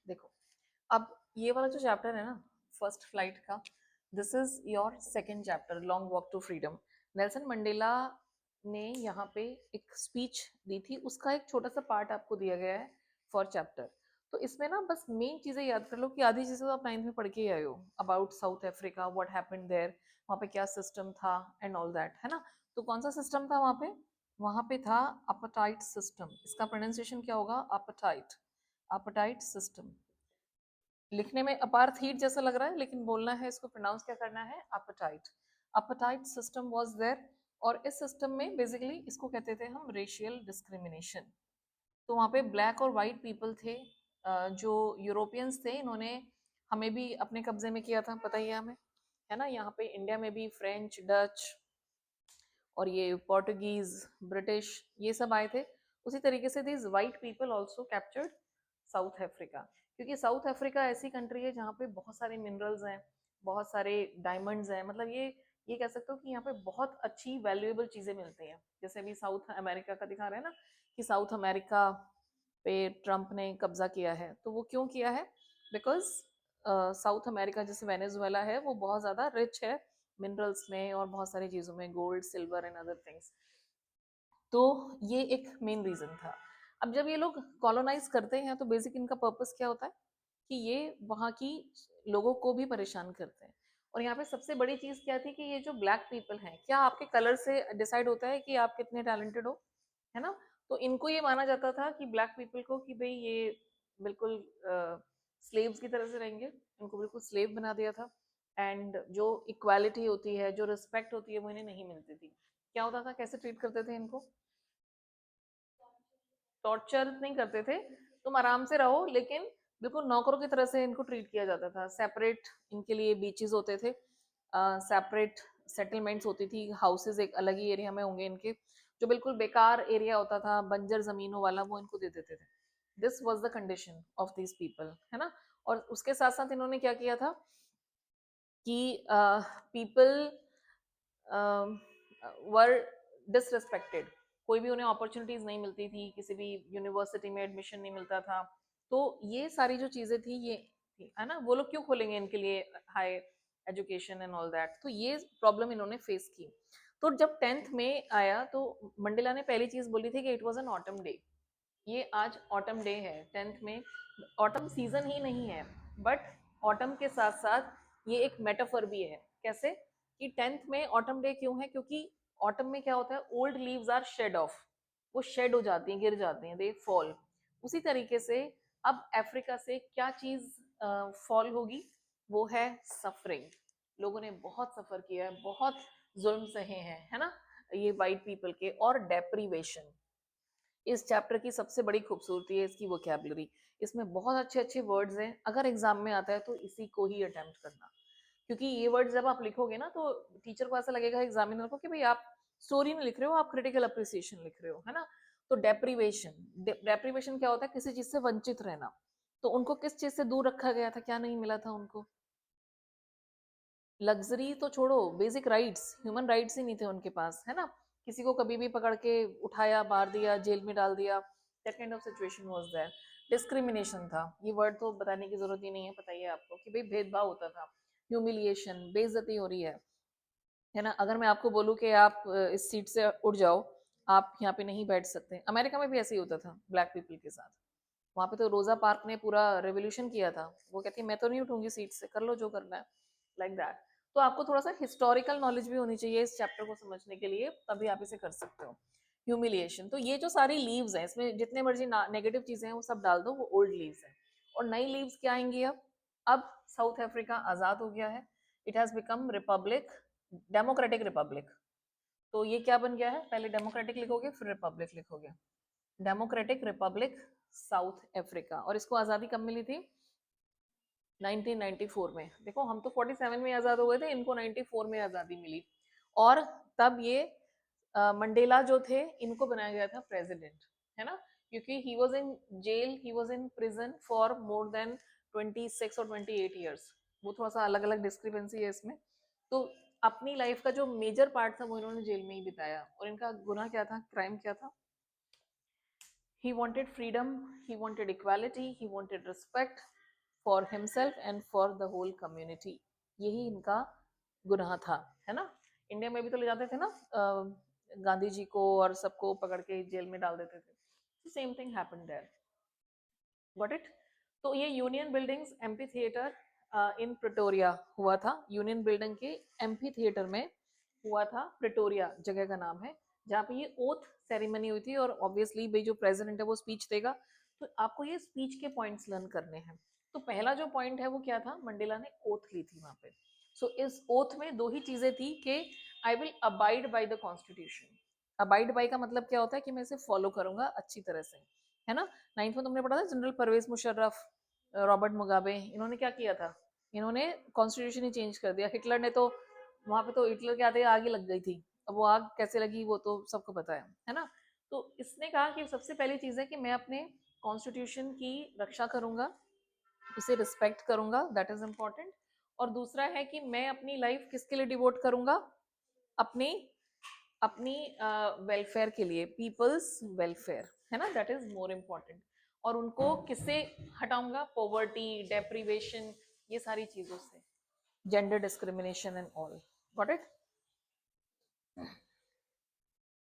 देखो, अब ये वाला जो चैप्टर है ना, फर्स्ट फ्लाइट का, this is your second chapter, long walk to freedom. Nelson Mandela ने यहाँ पे एक स्पीच दी थी, उसका एक छोटा सा पार्ट आपको दिया गया है फॉर चैप्टर। तो इसमें ना बस मेन चीजें याद कर लो, कि आधी चीजें तो आप 9th में पढ़ के ही आए हो, about South Africa, what happened there, वहाँ पे क्या सिस्टम था एंड ऑल दैट, है ना। तो कौन सा सिस्टम था वहाँ पे? वहाँ पे था अपटाइट सिस्टम। इसका प्रोनाउंसिएशन क्या होगा? Uptight, apartheid system. लिखने में अपार्थीट जैसा लग रहा है, लेकिन बोलना है इसको, प्रोनाउंस क्या करना है? Apartheid. Apartheid system was there. और इस सिस्टम में बेसिकली इसको कहते थे हम रेशियल डिस्क्रिमिनेशन। तो वहाँ पे ब्लैक और वाइट पीपल थे। जो यूरोपियंस थे, इन्होंने हमें भी अपने कब्जे में किया था, पता ही है हमें, है ना। यहाँ पे इंडिया में भी फ्रेंच, डच और ये पोर्टुगीज, ब्रिटिश, ये सब आए थे। उसी तरीके से this white people also captured south Africa. क्योंकि साउथ अफ्रीका ऐसी कंट्री है जहाँ पे बहुत सारे मिनरल्स हैं, बहुत सारे डायमंड्स हैं, मतलब ये कह सकते हो कि यहाँ पे बहुत अच्छी वैल्यूएबल चीजें मिलती हैं। जैसे अभी साउथ अमेरिका का दिखा रहे हैं ना, कि साउथ अमेरिका पे ट्रम्प ने कब्जा किया है। तो वो क्यों किया है? बिकॉज साउथ अमेरिका जैसे वेनेजुएला है, वो बहुत ज्यादा रिच है मिनरल्स में और बहुत सारी चीजों में, gold, silver and other things. तो ये एक मेन रीजन था। अब जब ये लोग कॉलोनाइज करते हैं तो बेसिक इनका पर्पस क्या होता है? कि ये वहाँ की लोगों को भी परेशान करते हैं। और यहाँ पे सबसे बड़ी चीज क्या थी? कि ये जो ब्लैक पीपल हैं, क्या आपके कलर से डिसाइड होता है कि आप कितने टैलेंटेड हो, है ना। तो इनको ये माना जाता था कि ब्लैक पीपल को, कि भाई ये बिल्कुल स्लेव्स की तरह से रहेंगे, इनको बिल्कुल स्लेव बना दिया था। एंड जो इक्वालिटी होती है, जो रिस्पेक्ट होती है, वो इन्हें नहीं मिलती थी। क्या होता था, कैसे ट्रीट करते थे इनको? टॉर्चर नहीं करते थे, तुम आराम से रहो, लेकिन बिल्कुल नौकरों की तरह से इनको ट्रीट किया जाता था। सेपरेट इनके लिए बीचेस होते थे, सेपरेट सेटलमेंट्स होती थी, हाउसेज एक अलग ही एरिया में होंगे इनके। जो बिल्कुल बेकार एरिया होता था, बंजर जमीनों वाला, वो इनको दे देते थे। This was the condition of these people, है ना। और उसके साथ साथ इन्होंने क्या किया था कि पीपल वर डिसरिस्पेक्टेड। कोई भी उन्हें अपॉर्चुनिटीज नहीं मिलती थी, किसी भी यूनिवर्सिटी में एडमिशन नहीं मिलता था। तो ये सारी जो चीजें थी, ये थी, है ना। वो लोग क्यों खोलेंगे इनके लिए high education and all that? तो ये प्रॉब्लम इन्होंने फेस की। तो जब 10th में आया, तो मंडेला ने पहली चीज बोली थी कि it was an autumn day. ये आज ऑटम डे है 10th में। ऑटम सीजन ही नहीं है, बट ऑटम के साथ साथ ये एक मेटाफर भी है। कैसे? कि 10th में ऑटम डे क्यों है? क्योंकि ऑटम में क्या होता है? Old leaves are shed off, वो शेड हो जाती हैं, गिर जाती हैं, दे फॉल। उसी तरीके से अब अफ्रीका से क्या चीज फॉल होगी? वो है सफरिंग। लोगों ने बहुत सफर किया है, बहुत जुल्म सहे हैं, है ना, ये वाइट पीपल के। और डेप्रीवेशन इस चैप्टर की सबसे बड़ी खूबसूरती है इसकी वोकैबुलरी। इसमें बहुत अच्छे अच्छे वर्ड्स हैं। अगर एग्जाम में आता है तो इसी को ही अटेम्प्ट करना, क्योंकि ये वर्ड्स जब आप लिखोगे ना, तो टीचर को ऐसा लगेगा, एग्जामिनर को, कि भाई आप स्टोरी नहीं लिख रहे हो, आप क्रिटिकल अप्रिसिएशन लिख रहे हो, है ना। तो डेप्रीवेशन, डेप्रीवेशन क्या होता है? किसी चीज से वंचित रहना। तो उनको किस चीज से दूर रखा गया था? क्या नहीं मिला था उनको? लग्जरी तो छोड़ो, बेसिक राइट्स, ह्यूमन राइट्स ही नहीं थे उनके पास, है ना। किसी को कभी भी पकड़ के उठाया, मार दिया, जेल में डाल दिया, that kind of situation was there. Discrimination था, ये वर्ड तो बताने की जरूरत ही नहीं है, पता ही है आपको, कि भाई भेदभाव होता था। ह्यूमिलिएशन, बेइज्जती हो रही है ना। अगर मैं आपको बोलूँ कि आप इस सीट से उठ जाओ, आप यहाँ पे नहीं बैठ सकते। अमेरिका में भी ऐसे ही होता था ब्लैक पीपल के साथ। वहां पे तो रोजा पार्क ने पूरा रेवोल्यूशन किया था। वो कहती है मैं तो नहीं उठूंगी सीट से, कर लो जो करना है, लाइक दैट। तो आपको थोड़ा सा हिस्टोरिकल नॉलेज भी होनी चाहिए इस चैप्टर को समझने के लिए, तभी आप इसे कर सकते हो। ह्यूमिलिएशन, तो ये जो सारी लीव्स हैं, इसमें जितने मर्जी नेगेटिव चीजें हैं वो सब डाल दो, वो ओल्ड लीव्स हैं। और नई लीव्स क्या आएंगी अब साउथ अफ्रीका आजाद हो गया है, it has become Republic, democratic Republic. तो ये क्या बन गया है? पहले डेमोक्रेटिक लिखोगे, फिर रिपब्लिक लिखोगे। Democratic Republic south Africa. और इसको आज़ादी कब मिली थी? 1994 में। देखो, हम तो 47 में आज़ाद हो गए थे, इनको 94 में आज़ादी मिली। और तब ये मंडेला जो थे, इनको बनाया गया था प्रेसिडेंट, है ना। क्योंकि he was in jail, he was in prison for more than 26 और 28 ईयर्स। वो थोड़ा सा अलग अलग डिस्क्रिपेंसी है इसमें। तो अपनी लाइफ का जो मेजर पार्ट था वो इन्होंने जेल में ही बिताया। और इनका गुनाह क्या था, क्राइम क्या था? He wanted freedom, he wanted equality, he wanted respect, for himself and for the whole community. यही इनका गुनाह था, है ना। इंडिया में भी तो ले जाते थे ना गांधी जी को, और सबको पकड़ के जेल में डाल देते थे। Same thing happened there. Got it. तो ये union buildings amphitheatre in Pretoria हुआ था। यूनियन बिल्डिंग के एम्पी थिएटर में हुआ था, प्रिटोरिया जगह का नाम है, जहाँ पे ये ओथ सेरेमनी हुई थी। और ऑब्वियसली भाई जो प्रेसिडेंट है वो स्पीच देगा, तो आपको ये स्पीच के पॉइंट्स लर्न करने हैं। तो पहला जो पॉइंट है वो क्या था, मंडेला ने ओथ ली थी वहां पे। सो इस ओथ में दो ही चीजें थी कि I will abide by the constitution. Abide by का मतलब क्या होता है कि मैं इसे फॉलो करूंगा अच्छी तरह से, है ना। नाइन्थ में तुमने पढ़ा था general Pervez Musharraf, Robert Mugabe, इन्होंने क्या किया था, इन्होंने कॉन्स्टिट्यूशन ही चेंज कर दिया। हिटलर ने तो वहां पे तो हिटलर के आते आग ही लग गई थी। अब वो आग कैसे लगी वो तो सबको पता है ना। तो इसने कहा कि सबसे पहली चीज है कि मैं अपने कॉन्स्टिट्यूशन की रक्षा करूंगा, उसे रिस्पेक्ट करूंगा, दैट इज इम्पोर्टेंट। और दूसरा है कि मैं अपनी लाइफ किसके लिए डिवोट करूंगा, अपनी अपनी वेलफेयर के लिए, पीपल्स वेलफेयर, है ना, दैट इज मोर इम्पोर्टेंट। और उनको किससे हटाऊंगा, पॉवर्टी, डेप्रीवेशन, ये सारी चीजों से, gender discrimination and all. Got it.